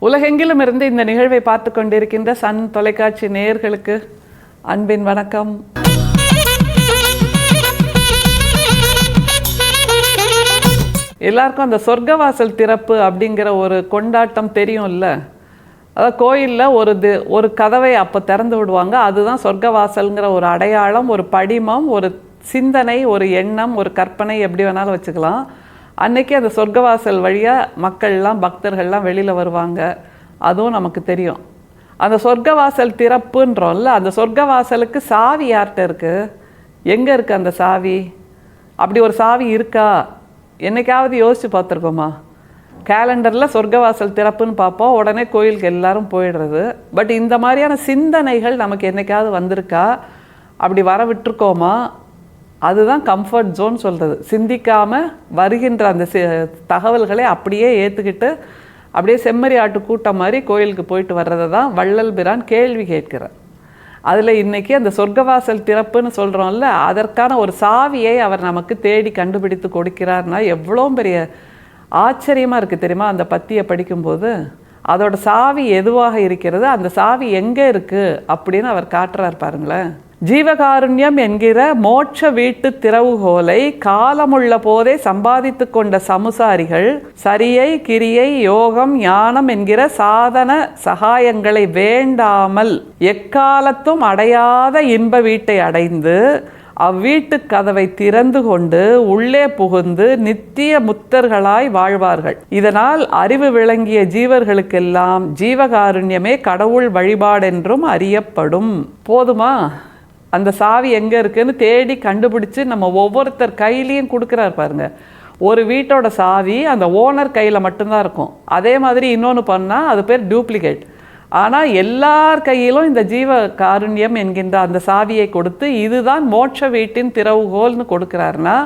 உலகெங்கிலும் இருந்து இந்த நிகழ்வை பார்த்து கொண்டிருக்கின்ற சன் தொலைக்காட்சி நேயர்களுக்கு அன்பின் வணக்கம். எல்லாருக்கும் அந்த சொர்க்கவாசல் திறப்பு அப்படிங்கிற ஒரு கொண்டாட்டம் தெரியும்ல. அதாவது கோயிலில் ஒரு கதவை அப்போ திறந்து விடுவாங்க. அதுதான் சொர்க்கவாசல்ங்கிற ஒரு அடையாளம், ஒரு படிமம், ஒரு சிந்தனை, ஒரு எண்ணம், ஒரு கற்பனை, எப்படி வேணாலும் வச்சுக்கலாம். அன்னைக்கு அந்த சொர்க்கவாசல் வழியாக மக்கள்லாம் பக்தர்கள்லாம் வெளியில் வருவாங்க. அதுவும் நமக்கு தெரியும். அந்த சொர்க்கவாசல் திறப்புன்றோம்ல, அந்த சொர்க்கவாசலுக்கு சாவி யார்கிட்ட இருக்குது? எங்கே இருக்குது அந்த சாவி? அப்படி ஒரு சாவி இருக்கா? என்னைக்காவது யோசித்து பார்த்துருக்கோமா? கேலண்டரில் சொர்க்கவாசல் திறப்புன்னு பார்ப்போம், உடனே கோயிலுக்கு எல்லாரும் போயிடுறது. பட் இந்த மாதிரியான சிந்தனைகள் நமக்கு என்னைக்காவது வந்திருக்கா? அப்படி வர விட்டுருக்கோமா? அதுதான் கம்ஃபர்ட் ஜோன் சொல்கிறது. சிந்திக்காமல் வருகின்ற அந்த தகவல்களை அப்படியே ஏற்றுக்கிட்டு அப்படியே செம்மறி ஆட்டு கூட்டம் மாதிரி கோயிலுக்கு போயிட்டு வர்றதை தான் வள்ளல் பிரான் கேள்வி கேட்கிறார். அதில் இன்றைக்கி அந்த சொர்க்கவாசல் திறப்புன்னு சொல்கிறோம்ல, அதற்கான ஒரு சாவியை அவர் நமக்கு தேடி கண்டுபிடித்து கொடுக்கிறார்னா எவ்வளோ பெரிய ஆச்சரியமாக இருக்குது தெரியுமா? அந்த பத்தியை படிக்கும்போது அதோட சாவி எதுவாக இருக்கிறது, அந்த சாவி எங்கே இருக்குது அப்படின்னு அவர் காட்டுறார் பாருங்களேன். ஜீவகாருண்யம் என்கிற மோட்ச வீட்டு திறவுகோலை காலமுள்ள போதே சம்பாதித்து கொண்ட சமுசாரிகள் சரியை, கிரியை, யோகம், ஞானம் என்கிற சாதன சகாயங்களை வேண்டாமல் எக்காலத்தும் அடையாத இன்ப வீட்டை அடைந்து அவ்வீட்டு கதவை திறந்து கொண்டு உள்ளே புகுந்து நித்திய முத்தர்களாய் வாழ்வார்கள். இதனால் அறிவு விளங்கிய ஜீவர்களுக்கெல்லாம் ஜீவகாருண்யமே கடவுள் வழிபாடென்றும் அறியப்படும். போதுமா? அந்த சாவி எங்கே இருக்குன்னு தேடி கண்டுபிடிச்சு நம்ம ஒவ்வொருத்தர் கையிலையும் கொடுக்குறாரு பாருங்க. ஒரு வீட்டோட சாவி அந்த ஓனர் கையில் மட்டும்தான் இருக்கும். அதே மாதிரி இன்னொன்று பண்ணால் அது பேர் டூப்ளிகேட். ஆனால் எல்லார் கையிலும் இந்த ஜீவ காருண்யம் என்கின்ற அந்த சாவியை கொடுத்து இதுதான் மோட்ச வீட்டின் திறவுகோல்னு கொடுக்குறாருன்னா,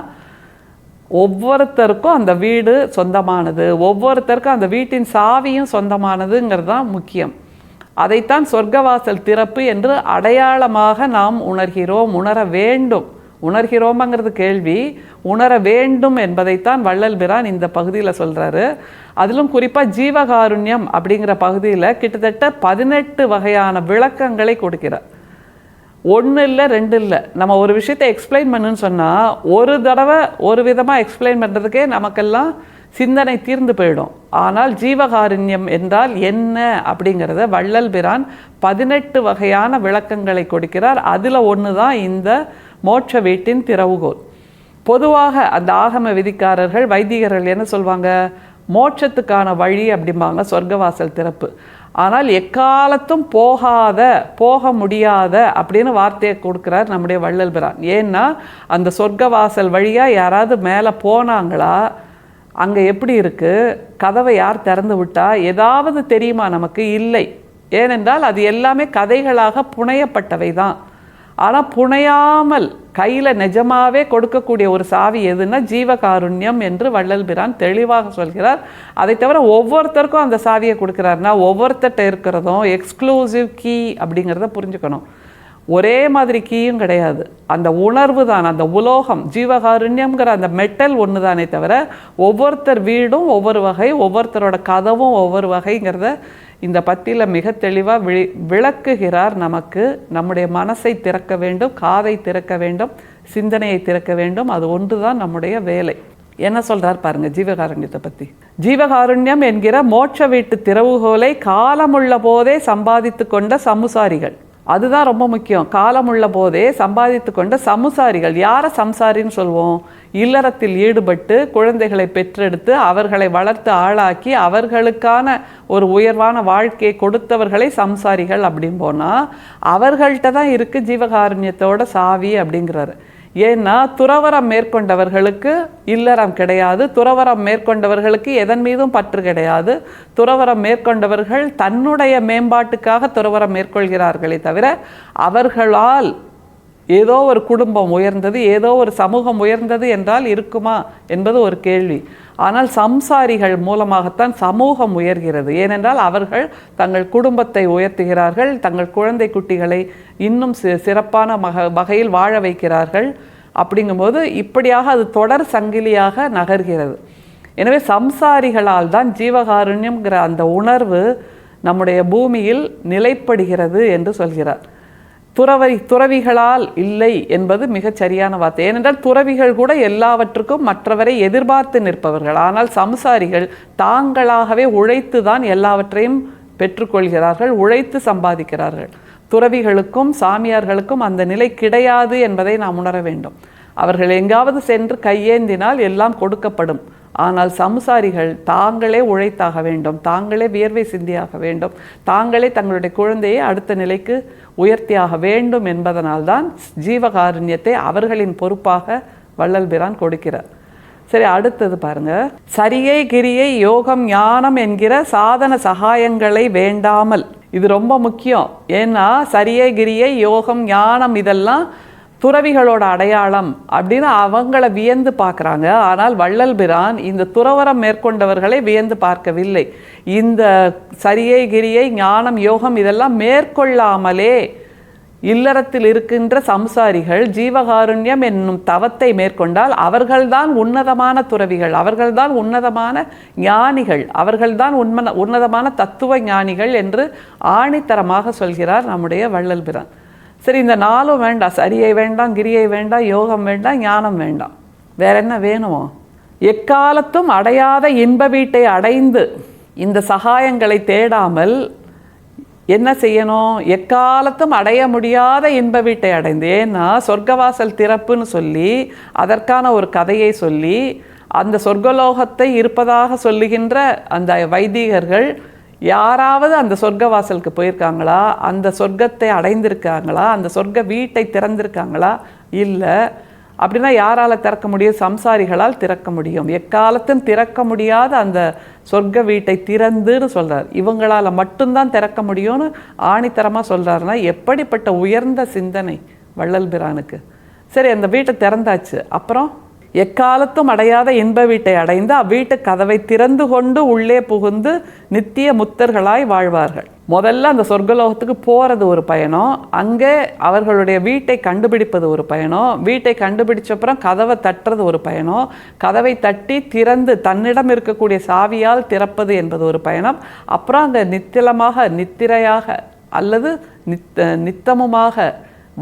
ஒவ்வொருத்தருக்கும் அந்த வீடு சொந்தமானது, ஒவ்வொருத்தருக்கும் அந்த வீட்டின் சாவியும் சொந்தமானதுங்கிறது தான் முக்கியம். அதைத்தான் சொர்க்கவாசல் திறப்பு என்று அடையாளமாக நாம் உணர்கிறோம், உணர வேண்டும். உணர்கிறோமாங்கிறது கேள்வி, உணர வேண்டும் என்பதைத்தான் வள்ளல் பிரான் இந்த பகுதியில் சொல்கிறாரு. அதிலும் குறிப்பாக ஜீவகாருண்யம் அப்படிங்கிற பகுதியில் கிட்டத்தட்ட 18 வகையான விளக்கங்களை கொடுக்கிறார். 1 இல்லை 2 இல்லை. நம்ம ஒரு விஷயத்தை எக்ஸ்பிளைன் பண்ணுன்னு சொன்னால் ஒரு தடவை ஒரு விதமாக எக்ஸ்பிளைன் பண்ணுறதுக்கே நமக்கெல்லாம் சிந்தனை தீர்ந்து போயிடும். ஆனால் ஜீவகாருண்யம் என்றால் என்ன அப்படிங்கிறத வள்ளல் பிரான் 18 வகையான விளக்கங்களை கொடுக்கிறார். அதில் ஒன்று தான் இந்த மோட்ச வீட்டின் திறவுகோல். பொதுவாக அந்த ஆகம விதிக்காரர்கள், வைதிகர்கள் என்ன சொல்வாங்க? மோட்சத்துக்கான வழி அப்படிம்பாங்க சொர்க்கவாசல் திறப்பு. ஆனால் எக்காலத்தும் போக முடியாத அப்படின்னு வார்த்தையை கொடுக்குறார் நம்முடைய வள்ளல் பிரான். ஏன்னா அந்த சொர்க்கவாசல் வழியாக யாராவது மேலே போனாங்களா, அங்கே எப்படி இருக்குது, கதவை யார் திறந்து விட்டா, ஏதாவது தெரியுமா நமக்கு? இல்லை. ஏனென்றால் அது எல்லாமே கதைகளாக புனையப்பட்டவை தான். ஆனால் புனையாமல் கையில் நிஜமாகவே கொடுக்கக்கூடிய ஒரு சாவி எதுன்னா ஜீவகாருண்யம் என்று வள்ளல் பிரான் தெளிவாக சொல்கிறார். அதை தவிர ஒவ்வொருத்தருக்கும் அந்த சாவியை கொடுக்குறாருன்னா ஒவ்வொருத்தர்கிட்ட இருக்கிறதும் எக்ஸ்க்ளூசிவ் கீ அப்படிங்கிறத புரிஞ்சுக்கணும். ஒரே மாதிரி கீயும் கிடையாது. அந்த உணர்வு தான், அந்த உலோகம், ஜீவகாருண்யம்ங்கிற அந்த மெட்டல் ஒன்று தானே தவிர ஒவ்வொருத்தர் வீடும் ஒவ்வொரு வகை, ஒவ்வொருத்தரோட கதவும் ஒவ்வொரு வகைங்கிறத இந்த பத்தியில் மிக தெளிவாக விளக்குகிறார். நமக்கு நம்முடைய மனசை திறக்க வேண்டும், காதை திறக்க வேண்டும், சிந்தனையை திறக்க வேண்டும். அது ஒன்று தான் நம்முடைய வேலை. என்ன சொல்கிறார் பாருங்க ஜீவகாருண்யத்தை பற்றி. ஜீவகாருண்யம் என்கிற மோட்ச வீட்டு திறவுகோலை காலமுள்ள போதே சம்பாதித்து கொண்ட சமுசாரிகள், அதுதான் ரொம்ப முக்கியம். காலமுள்ள போதே சம்பாதித்து கொண்ட சமுசாரிகள். யாரை சம்சாரின்னு சொல்வோம்? இல்லறத்தில் ஈடுபட்டு குழந்தைகளை பெற்றெடுத்து அவர்களை வளர்த்து ஆளாக்கி அவர்களுக்கான ஒரு உயர்வான வாழ்க்கையை கொடுத்தவர்களை சம்சாரிகள் அப்படின்னு போனால் அவர்கள்ட்ட தான் இருக்குது ஜீவகாருண்யத்தோட சாவி அப்படிங்கிறாரு. ஏன்னா துறவரம் மேற்கொண்டவர்களுக்கு இல்லறம் கிடையாது, துறவரம் மேற்கொண்டவர்களுக்கு எதன் மீதும் பற்று கிடையாது. துறவரம் மேற்கொண்டவர்கள் தன்னுடைய மேம்பாட்டுக்காக துறவரம் மேற்கொள்கிறார்களே தவிர அவர்களால் ஏதோ ஒரு குடும்பம் உயர்ந்தது, ஏதோ ஒரு சமூகம் உயர்ந்தது என்றால் இருக்குமா என்பது ஒரு கேள்வி. ஆனால் சம்சாரிகள் மூலமாகத்தான் சமூகம் உயர்கிறது. ஏனென்றால் அவர்கள் தங்கள் குடும்பத்தை உயர்த்துகிறார்கள், தங்கள் குழந்தை குட்டிகளை இன்னும் சிறப்பான வகையில் வாழ வைக்கிறார்கள். அப்படிங்கும்போது இப்படியாக அது தொடர் சங்கிலியாக நகர்கிறது. எனவே சம்சாரிகளால் தான் ஜீவகாருண்யம்ங்கிற அந்த உணர்வு நம்முடைய பூமியில் நிலைப்படுகிறது என்று சொல்கிறார். துறவிகளால் இல்லை என்பது மிகச் சரியான வார்த்தை. ஏனென்றால் துறவிகள் கூட எல்லாவற்றுக்கும் மற்றவரை எதிர்பார்த்து நிற்பவர்கள். ஆனால் சம்சாரிகள் தாங்களாகவே உழைத்து தான் எல்லாவற்றையும் பெற்றுக்கொள்கிறார்கள், உழைத்து சம்பாதிக்கிறார்கள். துறவிகளுக்கும் சாமியார்களுக்கும் அந்த நிலை கிடையாது என்பதை நாம் உணர வேண்டும். அவர்கள் எங்காவது சென்று கையேந்தினால் எல்லாம் கொடுக்கப்படும். ஆனால் சம்சாரிகள் தாங்களே உழைத்தாக வேண்டும், தாங்களே வியர்வை சிந்தியாக வேண்டும், தாங்களே தங்களுடைய குழந்தையை அடுத்த நிலைக்கு உயர்த்தியாக வேண்டும் என்பதனால்தான் ஜீவகாருண்யத்தை அவர்களின் பொறுப்பாக வள்ளல் பிரான் கொடுக்கிறார். சரி, அடுத்தது பாருங்க. சரியை கிரியை யோகம் ஞானம் என்கிற சாதன சகாயங்களை வேண்டாமல், இது ரொம்ப முக்கியம். ஏன்னா சரியை கிரியை யோகம் ஞானம் இதெல்லாம் துறவிகளோட அடையாளம் அப்படின்னு அவங்கள வியந்து பார்க்குறாங்க. ஆனால் வள்ளல் பிரான் இந்த துறவரம் மேற்கொண்டவர்களை வியந்து பார்க்கவில்லை. இந்த சரியை கிரியை ஞானம் யோகம் இதெல்லாம் மேற்கொள்ளாமலே இல்லறத்தில் இருக்கின்ற சம்சாரிகள் ஜீவகாருண்யம் என்னும் தவத்தை மேற்கொண்டால் அவர்கள்தான் உன்னதமான துறவிகள், அவர்கள்தான் உன்னதமான ஞானிகள், அவர்கள்தான் உன்னதமான தத்துவ ஞானிகள் என்று ஆணித்தரமாக சொல்கிறார் நம்முடைய வள்ளல் பிரான். சரி, இந்த நாளும் வேண்டாம், சரியை வேண்டாம், கிரியை வேண்டாம், யோகம் வேண்டாம், ஞானம் வேண்டாம், வேற என்ன வேணுமோ? எக்காலத்தும் அடையாத இன்ப வீட்டை அடைந்து இந்த சகாயங்களை தேடாமல் என்ன செய்யணும்? எக்காலத்தும் அடைய முடியாத இன்ப வீட்டை அடைந்து. ஏன்னா சொர்க்கவாசல் திறப்புன்னு சொல்லி அதற்கான ஒரு கதையை சொல்லி அந்த சொர்க்கலோகத்தை இருப்பதாக சொல்லுகின்ற அந்த வைதிகர்கள் யாராவது அந்த சொர்க்கவாசலுக்கு போயிருக்காங்களா? அந்த சொர்க்கத்தை அடைந்திருக்காங்களா? அந்த சொர்க்க வீட்டை திறந்திருக்காங்களா? இல்லை. அப்படின்னா யாரால் திறக்க முடியும்? சம்சாரிகளால் திறக்க முடியும். எக்காலத்தும் திறக்க முடியாத அந்த சொர்க்க வீட்டை திறந்துன்னு சொல்கிறார். இவங்களால் மட்டும்தான் திறக்க முடியும்னு ஆணித்தரமாக சொல்கிறாருன்னா எப்படிப்பட்ட உயர்ந்த சிந்தனை வள்ளல் பிரானுக்கு. சரி, அந்த வீட்டை திறந்தாச்சு. அப்புறம் எக்காலத்தும் அடையாத இன்ப வீட்டை அடைந்து அவ்வீட்டு கதவை திறந்து கொண்டு உள்ளே புகுந்து நித்திய முத்தர்களாய் வாழ்வார்கள். முதல்ல அந்த சொர்க்கலோகத்துக்கு போகிறது ஒரு பயணம், அங்கே அவர்களுடைய வீட்டை கண்டுபிடிப்பது ஒரு பயணம், வீட்டை கண்டுபிடிச்சப்புறம் கதவை தட்டுறது ஒரு பயணம், கதவை தட்டி திறந்து தன்னிடம் இருக்கக்கூடிய சாவியால் திறப்பது என்பது ஒரு பயணம், அப்புறம் அங்கே நித்திரையாக அல்லது நித்தமுமாக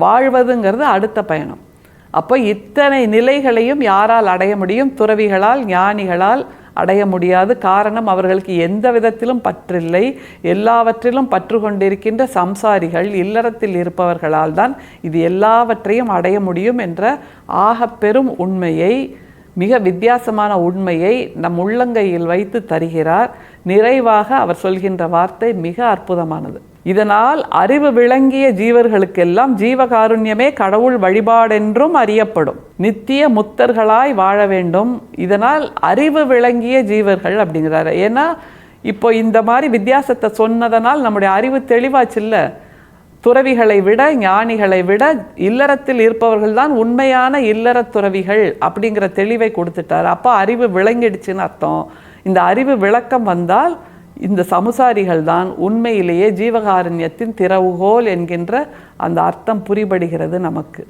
வாழ்வதுங்கிறது அடுத்த பயணம். அப்போ இத்தனை நிலைகளையும் யாரால் அடைய முடியும்? துறவிகளால், ஞானிகளால் அடைய முடியாது. காரணம், அவர்களுக்கு எந்த விதத்திலும் பற்றில்லை. எல்லாவற்றிலும் பற்று கொண்டிருக்கின்ற சம்சாரிகள் இல்லறத்தில் இருப்பவர்களால் தான் இது எல்லாவற்றையும் அடைய முடியும் என்ற ஆகப்பெரும் உண்மையை, மிக வித்தியாசமான உண்மையை நம் உள்ளங்கையில் வைத்து தருகிறார். நிறைவாக அவர் சொல்கின்ற வார்த்தை மிக அற்புதமானது. இதனால் அறிவு விளங்கிய ஜீவர்களுக்கெல்லாம் ஜீவகாருண்யமே கடவுள் வழிபாடென்றும் அறியப்படும். நித்திய முத்தர்களாய் வாழ வேண்டும். இதனால் அறிவு விளங்கிய ஜீவர்கள் அப்படிங்கிறாரு. ஏன்னா இப்போ இந்த மாதிரி வித்தியாசத்தை சொன்னதனால் நம்முடைய அறிவு தெளிவாச்சுல்ல. துறவிகளை விட, ஞானிகளை விட இல்லறத்தில் இருப்பவர்கள் தான் உண்மையான இல்லற துறவிகள் அப்படிங்கிற தெளிவை கொடுத்துட்டார். அப்போ அறிவு விளங்கிடுச்சுன்னு அர்த்தம். இந்த அறிவு விளக்கம் வந்தால் இந்த சமுசாரிகள் தான் உண்மையிலேயே ஜீவகாருண்யத்தின் திறவுகோல் என்கின்ற அந்த அர்த்தம் புரிபடுகிறது நமக்கு.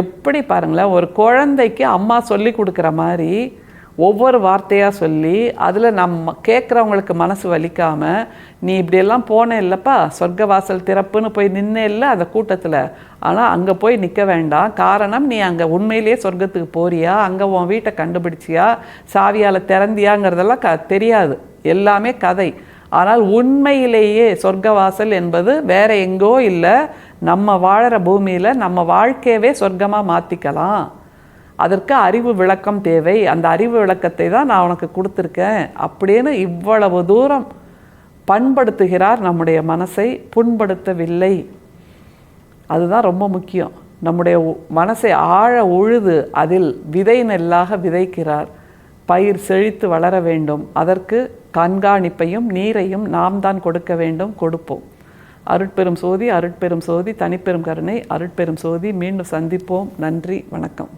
எப்படி பாருங்களேன், ஒரு குழந்தைக்கு அம்மா சொல்லி கொடுக்குற மாதிரி ஒவ்வொரு வார்த்தையாக சொல்லி அதில் நம்ம கேட்குறவங்களுக்கு மனசு வலிக்காமல், நீ இப்படியெல்லாம் போனே இல்லைப்பா, சொர்க்கவாசல் திறப்புன்னு போய் நின்னே இல்லை அந்த கூட்டத்தில், ஆனால் அங்கே போய் நிற்க வேண்டாம். காரணம், நீ அங்கே உண்மையிலேயே சொர்க்கத்துக்கு போறியா, அங்கே உன் வீட்டை கண்டுபிடிச்சியா, சாவியால் திறந்தியாங்கிறதெல்லாம் தெரியாது, எல்லாமே கதை. ஆனால் உண்மையிலேயே சொர்க்கவாசல் என்பது வேற எங்கோ இல்லை, நம்ம வாழற பூமியில் நம்ம வாழ்க்கையவே சொர்க்கமாக மாற்றிக்கலாம். அதற்கு அறிவு விளக்கம் தேவை. அந்த அறிவு விளக்கத்தை தான் நான் உனக்கு கொடுத்துருக்கேன் அப்படின்னு இவ்வளவு தூரம் பண்படுத்துகிறார். நம்முடைய மனசை புண்படுத்தவில்லை. அதுதான் ரொம்ப முக்கியம். நம்முடைய மனசை ஆழ உழுது அதில் விதை நெல்லாக விதைக்கிறார். பயிர் செழித்து வளர வேண்டும். அதற்கு கண்காணிப்பையும் நீரையும் நாம் தான் கொடுக்க வேண்டும், கொடுப்போம். அருட்பெரும் சோதி, அருட்பெரும் சோதி, தனிப்பெரும் கருணை, அருட்பெரும் சோதி. மீண்டும் சந்திப்போம். நன்றி, வணக்கம்.